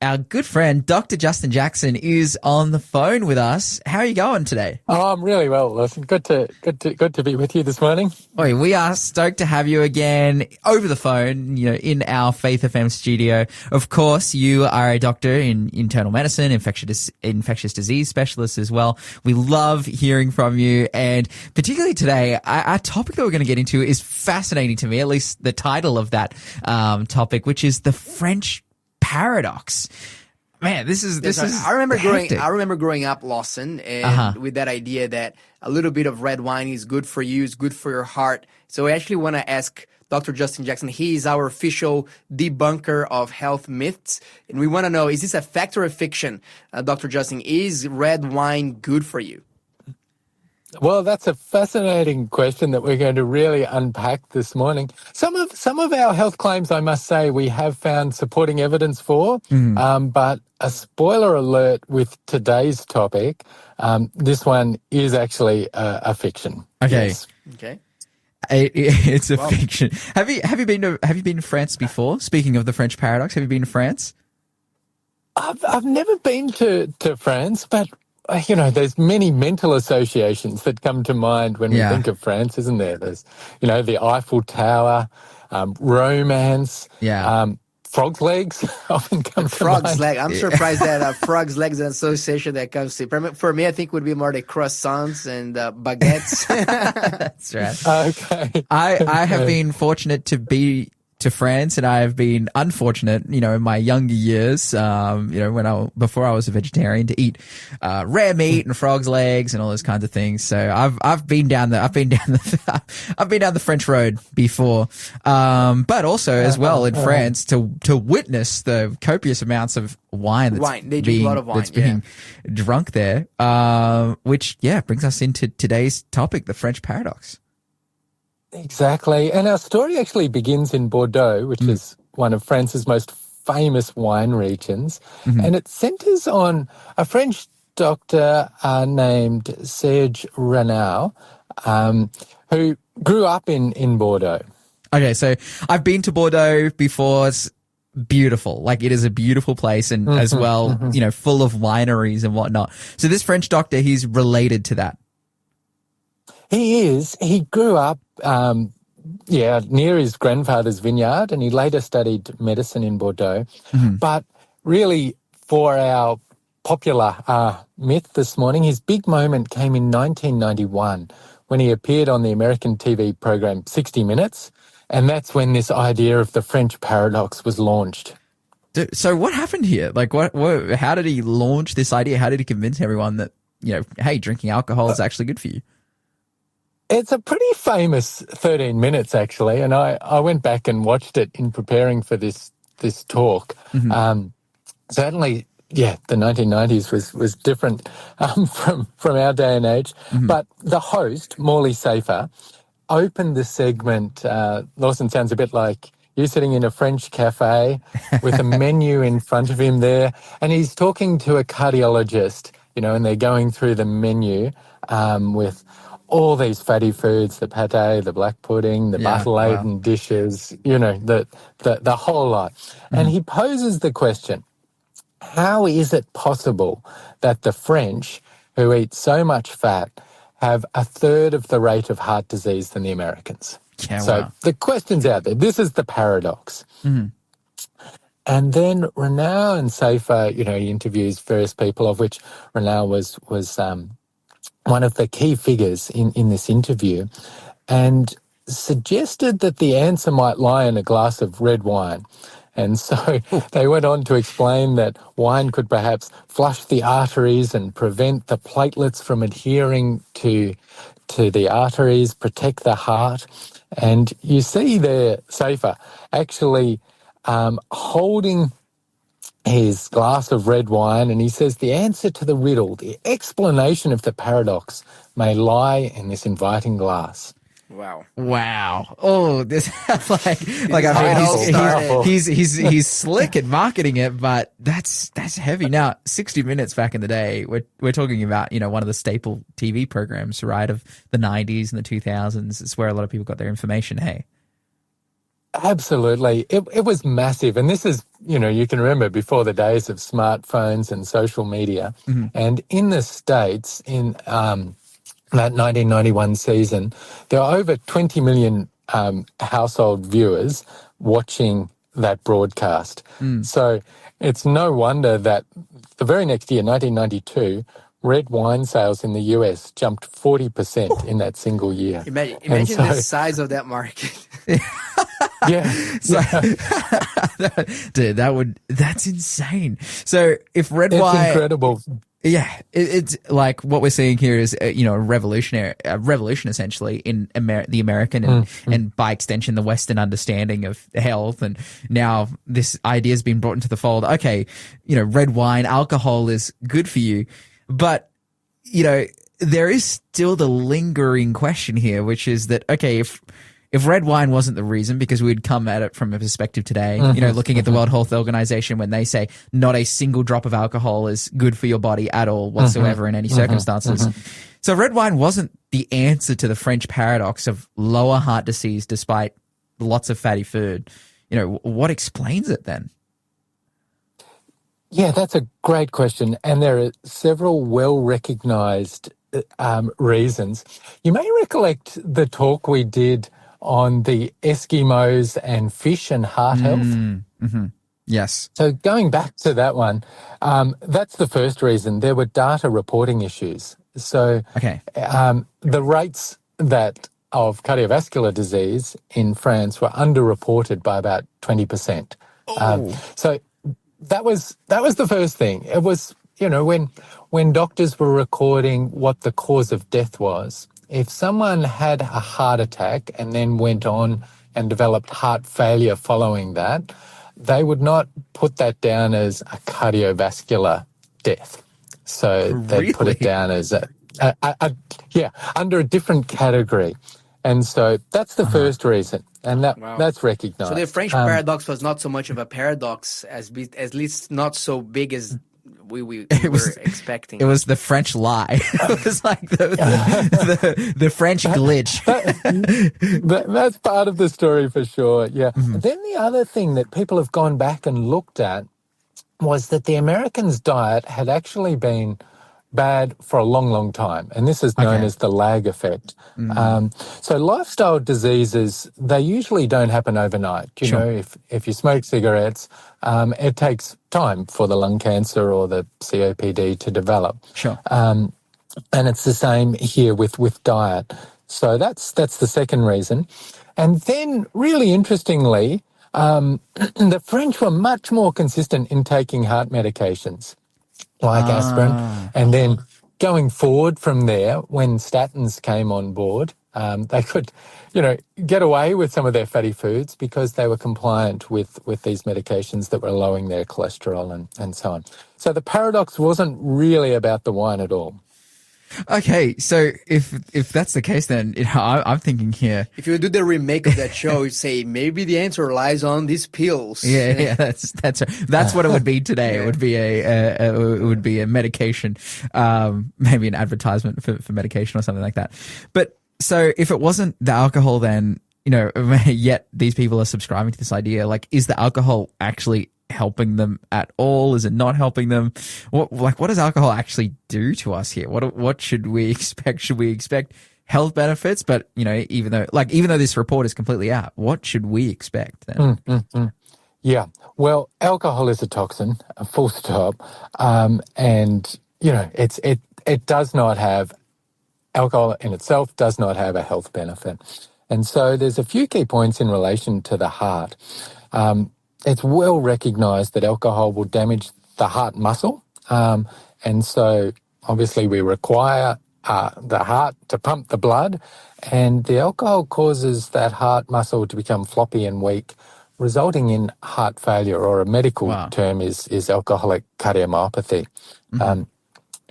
Our good friend, Dr. Justin Jackson, is on the phone with us. How are you going today? Oh, I'm really well, Lawson. Good to be with you this morning. Boy, we are stoked to have you again over the phone, in our Faith FM studio. Of course, you are a doctor in internal medicine, infectious disease specialist as well. We love hearing from you. And particularly today, our topic that we're going to get into is fascinating to me, at least the title of that topic, which is the French paradox. Man, this is I remember hectic. growing up, Lawson, and with that idea that a little bit of red wine is good for you, is good for your heart. So I actually want to ask Dr. Justin Jackson. He is our official debunker of health myths, and we want to know: is this a fact or a fiction, Dr. Justin? Is red wine good for you? Well, that's a fascinating question that we're going to really unpack this morning. Some of our health claims, I must say, we have found supporting evidence for, but a spoiler alert with today's topic, this one is actually a fiction. Okay. Yes. Okay. It's a fiction. Have you been to France before? Speaking of the French paradox, have you been to France? I've never been to France, but there's many mental associations that come to mind when we think of France, isn't there? There's, the Eiffel Tower, romance, frog's legs often come to mind. Frog's leg. I'm surprised that frog's legs is an association that comes to. For me, I think would be more the croissants and baguettes. That's right. Okay. I have been fortunate to be to France, and I have been unfortunate, in my younger years, before I was a vegetarian, to eat rare meat and frog's legs and all those kinds of things. So I've been down the French road before, but also as well in France to witness the copious amounts of wine They drink a lot of wine, that's being drunk there, which brings us into today's topic, the French paradox. Exactly. And our story actually begins in Bordeaux, which is one of France's most famous wine regions. And it centres on a French doctor named Serge Renard, who grew up in Bordeaux. Okay, so I've been to Bordeaux before. It's beautiful. Like, it is a beautiful place, and as well, full of wineries and whatnot. So this French doctor, he's related to that. He is. He grew up near his grandfather's vineyard, and he later studied medicine in Bordeaux. But really, for our popular myth this morning, his big moment came in 1991 when he appeared on the American TV program 60 Minutes, and that's when this idea of the French paradox was launched. So what happened here? Like, how did he launch this idea? How did he convince everyone that, hey, drinking alcohol is actually good for you? It's a pretty famous 13 minutes, actually, and I went back and watched it in preparing for this talk. Certainly, the 1990s was different from our day and age. But the host, Morley Safer, opened the segment. Lawson, sounds a bit like you sitting in a French cafe with a menu in front of him there, and he's talking to a cardiologist, and they're going through the menu with all these fatty foods, the pate, the black pudding, the butter-laden dishes, the whole lot. And he poses the question, how is it possible that the French, who eat so much fat, have a third of the rate of heart disease than the Americans? The question's out there. This is the paradox. And then Renard and Safer, he interviews various people, of which Renard was one of the key figures in this interview, and suggested that the answer might lie in a glass of red wine. And so they went on to explain that wine could perhaps flush the arteries and prevent the platelets from adhering to the arteries, protect the heart. And you see there, Safer actually holding his glass of red wine, and he says the answer to the riddle, the explanation of the paradox, may lie in this inviting glass. Wow. Oh, this he's slick at marketing it, but that's heavy. Now, 60 Minutes back in the day, we're talking about, one of the staple TV programs, right, of the 90s and the 2000s. It's where a lot of people got their information. Hey. Absolutely. It was massive. And this is, you can remember before the days of smartphones and social media. And in the States, in that 1991 season, there were over 20 million household viewers watching that broadcast. So it's no wonder that the very next year, 1992, red wine sales in the US jumped 40% in that single year. Imagine the size of that market. Yeah. Dude, that's insane. So if red It's wine, incredible. yeah, it's like what we're seeing here is, a revolution essentially in the American and by extension, the Western understanding of health. And now this idea has been brought into the fold. Okay. Red wine, alcohol is good for you, but there is still the lingering question here, which is that, okay, if red wine wasn't the reason, because we'd come at it from a perspective today, looking at the World Health Organization when they say not a single drop of alcohol is good for your body at all whatsoever in any circumstances. So red wine wasn't the answer to the French paradox of lower heart disease despite lots of fatty food. What explains it then? Yeah, that's a great question. And there are several well-recognized reasons. You may recollect the talk we did on the Eskimos and fish and heart health. Yes. So going back to that one, that's the first reason. There were data reporting issues. So the rates of cardiovascular disease in France were underreported by about 20%. So that was the first thing. It was, when doctors were recording what the cause of death was, if someone had a heart attack and then went on and developed heart failure following that, they would not put that down as a cardiovascular death. So they put it down as under a different category. And so that's the first reason, and that's recognized. So the French paradox was not so much of a paradox, at least not so big as we were expecting. It was the French lie. It was like the French glitch. That's part of the story for sure, yeah. Then the other thing that people have gone back and looked at was that the Americans' diet had actually been bad for a long, long time. And this is known as the lag effect. So lifestyle diseases, they usually don't happen overnight. You know, if you smoke cigarettes, it takes time for the lung cancer or the COPD to develop. And it's the same here with diet. So that's the second reason. And then really interestingly, the French were much more consistent in taking heart medications like aspirin. And then going forward from there, when statins came on board, they could, get away with some of their fatty foods because they were compliant with these medications that were lowering their cholesterol and so on. So the paradox wasn't really about the wine at all. Okay, so if that's the case, then I'm thinking here. If you do the remake of that show, you say maybe the answer lies on these pills. Yeah, that's what it would be today. It would be a medication, maybe an advertisement for medication or something like that. But so if it wasn't the alcohol, then yet these people are subscribing to this idea. Like, is the alcohol actually helping them at all? Is it not helping them? What does alcohol actually do to us here? What should we expect? Should we expect health benefits? But even though this report is completely out, what should we expect then? Yeah, well, alcohol is a toxin, a full stop, and it does not have, alcohol in itself does not have a health benefit, and so there's a few key points in relation to the heart. It's well recognized that alcohol will damage the heart muscle. And so obviously we require the heart to pump the blood, and the alcohol causes that heart muscle to become floppy and weak, resulting in heart failure, or a medical term is alcoholic cardiomyopathy.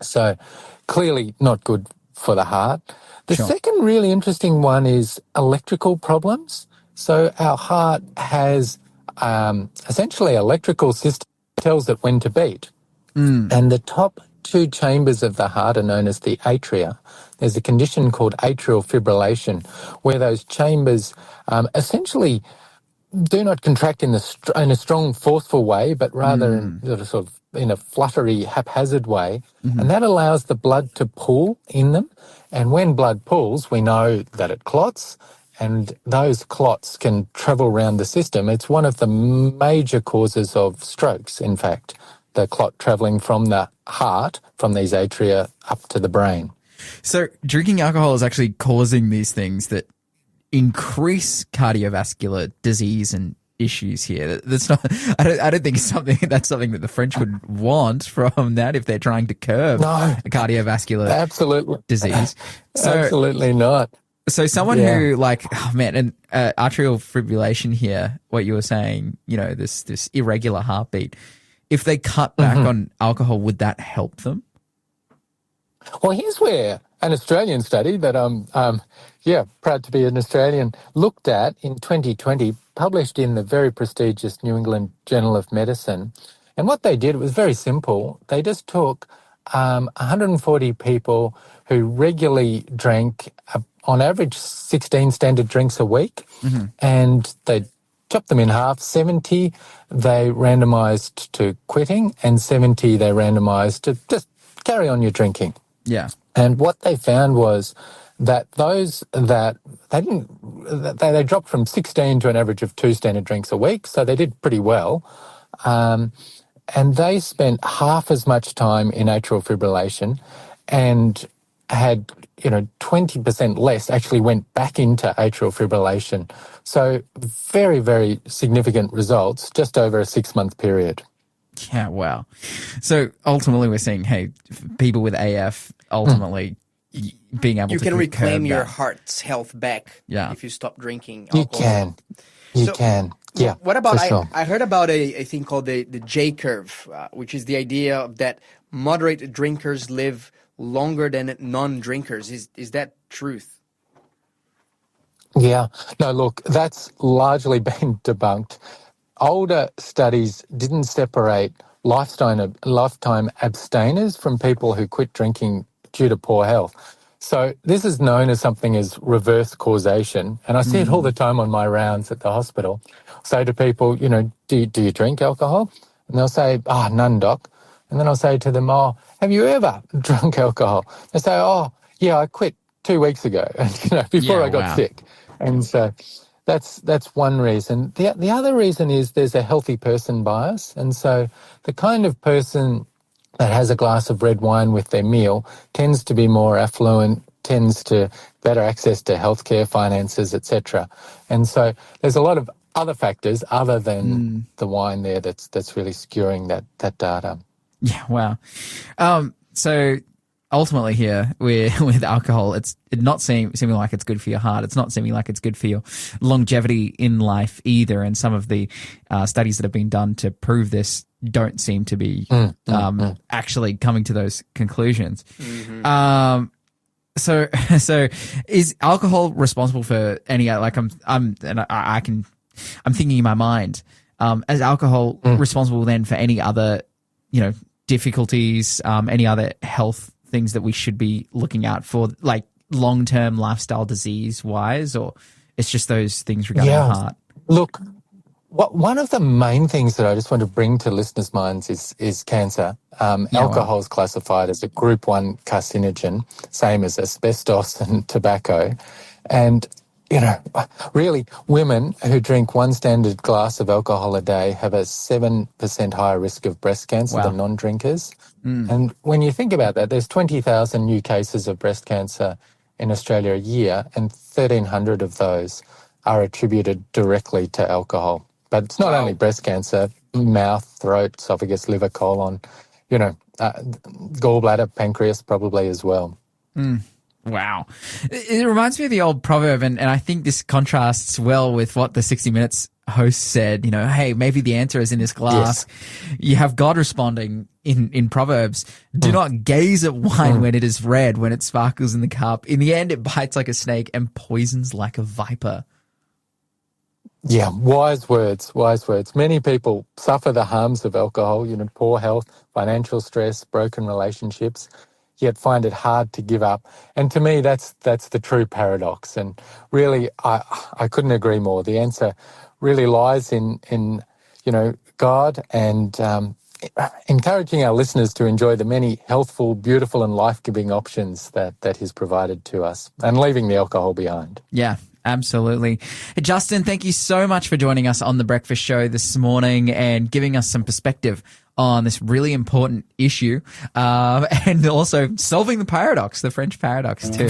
So clearly not good for the heart. The second really interesting one is electrical problems. So our heart has essentially electrical system tells it when to beat. And the top two chambers of the heart are known as the atria. There's a condition called atrial fibrillation where those chambers essentially do not contract in in a strong, forceful way, but rather in sort of in a fluttery, haphazard way, and that allows the blood to pool in them. And when blood pools, we know that it clots, and those clots can travel around the system. It's one of the major causes of strokes, in fact, the clot travelling from the heart, from these atria, up to the brain. So drinking alcohol is actually causing these things that increase cardiovascular disease and issues here. That's not. I don't think that's something that the French would want from that if they're trying to curb cardiovascular disease. So, absolutely not. So someone who and atrial fibrillation here, what you were saying, this irregular heartbeat, if they cut back on alcohol, would that help them? Well, here's where an Australian study that I'm proud to be an Australian, looked at in 2020, published in the very prestigious New England Journal of Medicine. And what they did was very simple. They just took 140 people who regularly drank, on average, 16 standard drinks a week, and they chopped them in half. 70 they randomised to quitting, and 70 they randomised to just carry on your drinking. Yeah. And what they found was that those that they dropped from 16 to an average of 2 standard drinks a week, so they did pretty well. And they spent half as much time in atrial fibrillation and had, 20% less actually went back into atrial fibrillation. So very, very significant results just over a 6-month period. Yeah, wow. So ultimately we're saying, hey, people with AF ultimately being able to... You can reclaim your heart's health back if you stop drinking alcohol. You can. Yeah. What about, sure. I heard about a thing called the J-curve, which is the idea that moderate drinkers live longer than non-drinkers. Is that truth? Yeah. No, look, that's largely been debunked. Older studies didn't separate lifetime abstainers from people who quit drinking due to poor health. So this is known as something as reverse causation. And I see it all the time on my rounds at the hospital. Say to people, do you drink alcohol? And they'll say, none, doc. And then I'll say to them, have you ever drunk alcohol? They say, yeah, I quit 2 weeks ago, before I got sick. And so that's one reason. The other reason is there's a healthy person bias. And so the kind of person that has a glass of red wine with their meal tends to be more affluent, tends to better access to healthcare, finances, etc. And so there's a lot of other factors other than the wine there that's really skewing that data. Yeah, wow. So ultimately here, with alcohol, it's not seeming like it's good for your heart. It's not seeming like it's good for your longevity in life either. And some of the studies that have been done to prove this don't seem to be actually coming to those conclusions. So is alcohol responsible for any, I'm thinking in my mind, is alcohol responsible then for any other, difficulties, any other health things that we should be looking out for, like long-term lifestyle disease wise, or it's just those things regarding the heart? Look, one of the main things that I just want to bring to listeners' minds is cancer. Alcohol is classified as a group 1 carcinogen, same as asbestos and tobacco. And, really women who drink 1 standard glass of alcohol a day have a 7% higher risk of breast cancer than non-drinkers. And when you think about that, there's 20,000 new cases of breast cancer in Australia a year, and 1,300 of those are attributed directly to alcohol. But it's not only breast cancer, mouth, throat, esophagus, liver, colon, gallbladder, pancreas probably as well. Wow. It reminds me of the old proverb, and I think this contrasts well with what the 60 Minutes host said, hey, maybe the answer is in this glass. Yes. You have God responding in Proverbs, do not gaze at wine when it is red, when it sparkles in the cup. In the end, it bites like a snake and poisons like a viper. Yeah, wise words. Many people suffer the harms of alcohol, poor health, financial stress, broken relationships, yet find it hard to give up. And to me, that's the true paradox. And really, I couldn't agree more. The answer really lies in God and encouraging our listeners to enjoy the many healthful, beautiful and life-giving options that He's provided to us, and leaving the alcohol behind. Yeah, absolutely. Justin, thank you so much for joining us on The Breakfast Show this morning and giving us some perspective on this really important issue, and also solving the paradox, the French paradox too.